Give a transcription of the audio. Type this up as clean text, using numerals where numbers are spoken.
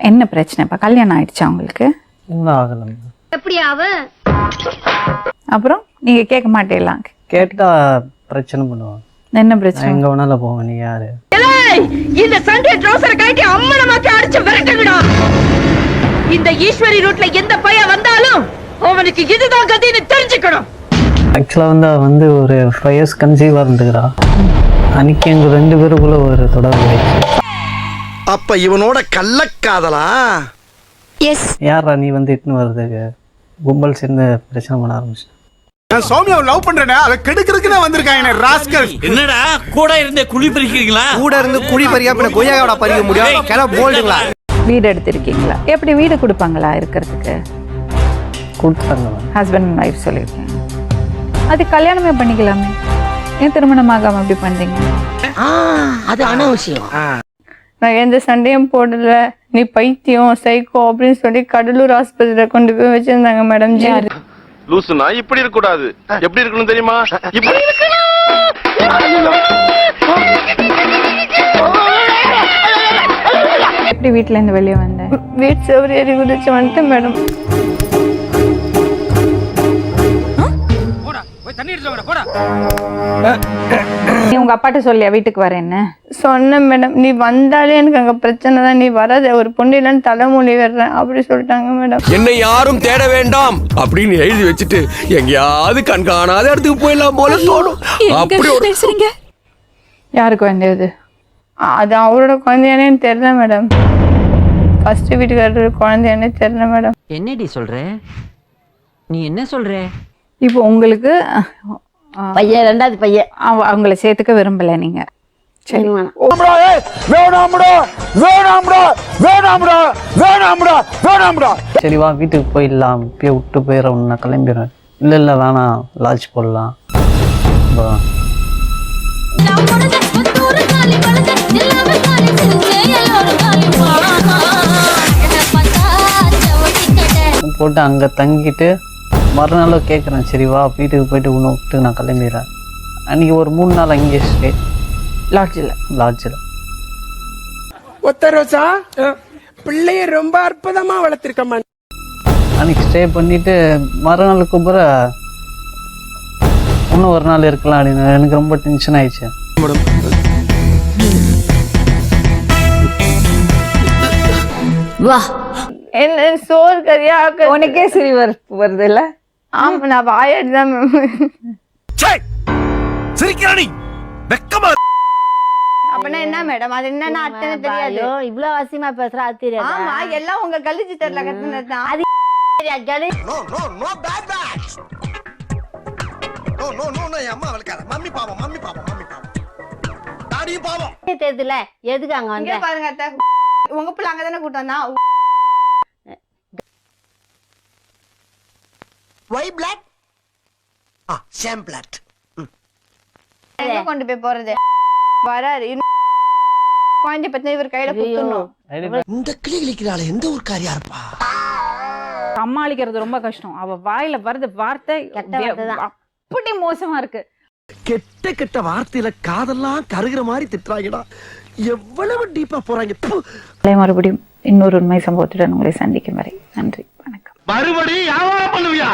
என்ன பிரச்சனை? இப்ப கல்யாணம் ஆயிடுச்சா உங்களுக்கு? இன்னும் ஆகல. எப்படி அவ? அப்புறம் நீங்க கேட்க மாட்டேலாம்? கேட்டா பிரச்சனை பண்ணுவாங்க. என்ன பிரச்சனை? எங்க வேணாலும் போவேன். நீ யாரு? இந்த சண்டே ட்ரவுசர் கைட்டி அம்மனமாக்கி அடிச்சு விரட்டுங்கடா. இந்த ஈஸ்வரி ரூட்ல எந்த பையன் வந்தாலும் அவனுக்கு இதுதான் கதின்னு தெரிஞ்சுக்கணும். ஆக்சுவலா வந்து ஒரு 5 years கன்சீவா இருந்துக்கிறா. அன்னைக்கு எங்க 2 பேருக்குள்ள ஒரு தொடர்பு ஆயிடுச்சு. அப்ப இவனோட கள்ளக்காதலா? எஸ். யாரா நீ வந்து இட்டுன்னு வர்றதுக்கு? கும்பல் சேர்ந்து பிரச்சனை பண்ண ஆரம்பிச்சு. நான் சௌமியாவை லவ் பண்றேனே, அதை கெடுக்கிறதுக்கு வந்திருக்காங்க ராஸ்கல். என்னடா கூட இருந்தே குழி பறிக்கிறீங்களா? கூட இருந்து குழி பறியா பின்ன கொய்யாவோட பறிக்க முடியும்? கிள போல்டுங்களா? வீடு எடுத்திருக்கீங்களா? எப்படி வீடு கொடுப்பாங்களா இருக்கிறதுக்கு? கொடுத்தாங்க. ஹஸ்பண்ட் அண்ட் ஒய்ஃப் சொல்லியிருக்கேன். அது கல்யாணமே பண்ணிக்கலாமே, ஏன் திருமணமாகாம அப்படி பண்றீங்க? அது அனாவசியம். நான் எந்த சண்டையும் போடல, நீ பைத்தியம் சைக்கோ அப்படின்னு சொல்லி கடலூர் ஆஸ்பத்திரியில கொண்டு போய் வச்சிருந்தாங்க மேடம். லூசுனா இப்படி இருக்க கூடாது. எப்படி இருக்கணும் தெரியுமா? இப்படி எப்படி வீட்டுல இருந்து வெளியே வந்தேன்? வீட்டு செவரி எரி குதிச்சு வந்துட்டேன் மேடம். நீ உங்க அப்பாட்ட சொல்லியா வீட்டுக்கு வரேன்னு? சொன்னேன் மேடம். நீ வந்தாலே எனக்கு அங்க பிரச்சனை தான், நீ வராத, ஒரு பொண்ணு இல்லைன்னு தலைமொழி வர்றேன் அப்படி சொல்லிட்டாங்க மேடம். என்னை யாரும் தேட வேண்டாம் அப்படின்னு எழுதி வச்சுட்டு எங்கேயாவது கண்காணாத இடத்துக்கு போயிடலாம் போல தோணும். அப்படி ஒரு யாருக்கு வந்தது? அது அவரோட குழந்தையானே தெரியல மேடம். ஃபர்ஸ்ட் வீட்டுக்காரர் குழந்தையானே தெரியல மேடம். என்னடி சொல்ற? நீ என்ன சொல்ற? இப்போ உங்களுக்கு பையன், ரெண்டாவது பையன். அவங்கள சேர்த்துக்க விரும்பல நீங்க? சரி, சரி வா வீட்டுக்கு போயிடலாம், இப்பயே விட்டு போயிடறேன், நான் கிளம்பிடுறேன். இல்ல வேணாம், லாட்ஜ் போடலாம். போட்டு அங்க தங்கிட்டு மறுநாள் கேட்குறேன், சரி வா வீட்டுக்கு போயிட்டு உன்னை விட்டு நான் கிளம்பிடுறேன். அன்னைக்கு ஒரு 3 நாள் அங்கேயே ஸ்டே லாட்ஜில். ஒத்த ரோசா பிள்ளைய ரொம்ப அற்புதமா வளர்த்திருக்கம்மா. அன்னைக்கு ஸ்டே பண்ணிட்டு மறுநாள் கூப்பிட இன்னும் ஒரு நாள் இருக்கலாம் அப்படின்னு எனக்கு ரொம்ப டென்ஷன் ஆயிடுச்சு. வா, என்ன சோறு கறியா? உனக்கே சிரி வருது இல்ல? ஆமா, நான் வாயாடி தான் சிரிக்கிறானி வெக்கமா. அப்படின்னா என்ன மேடம்? அது என்னன்னா அத்தனை தெரியாது. இவ்வளவு அசிங்கமா பேசுற அது தெரியாது. ஆமா, எல்லாம் உங்க கழிச்சு தெரியல கத்துனதுதான். அது no no no bad bad. No no no no அம்மா வளக்காத. மம்மி பாவம், மம்மி பாவம், மம்மி பாவம். டாடி பாவம். தெரியல எதுக்கு அங்க இங்க வந்த? பாருங்க அத்தை, உங்க பிள்ளை அங்கதானே கூட்டம் தான். Why black? ஷாம் பிளாக். எங்க கொண்டு போய் போறது? வராரு குழந்தை பத்தி இவர் கையில குத்துணும். இந்த கிளி கிளிக்கிறாள், எந்த ஊர்க்காரியா இருப்பா? சமாளிக்கிறது ரொம்ப கஷ்டம். அவ வாயில வருது வார்த்தை அப்படி மோசமா இருக்கு. கெட்ட கெட்ட வார்த்தையில காதெல்லாம் கருகிற மாதிரி திட்டுறாங்கடா. எவ்வளவு டீப்பா போறாங்க. மறுபடியும் இன்னொரு உண்மை சம்பவத்துடன் உங்களை சந்திக்கும் வரை நன்றி, வணக்கம். மறுபடியும் வியாபாரம் பண்ணுவியா?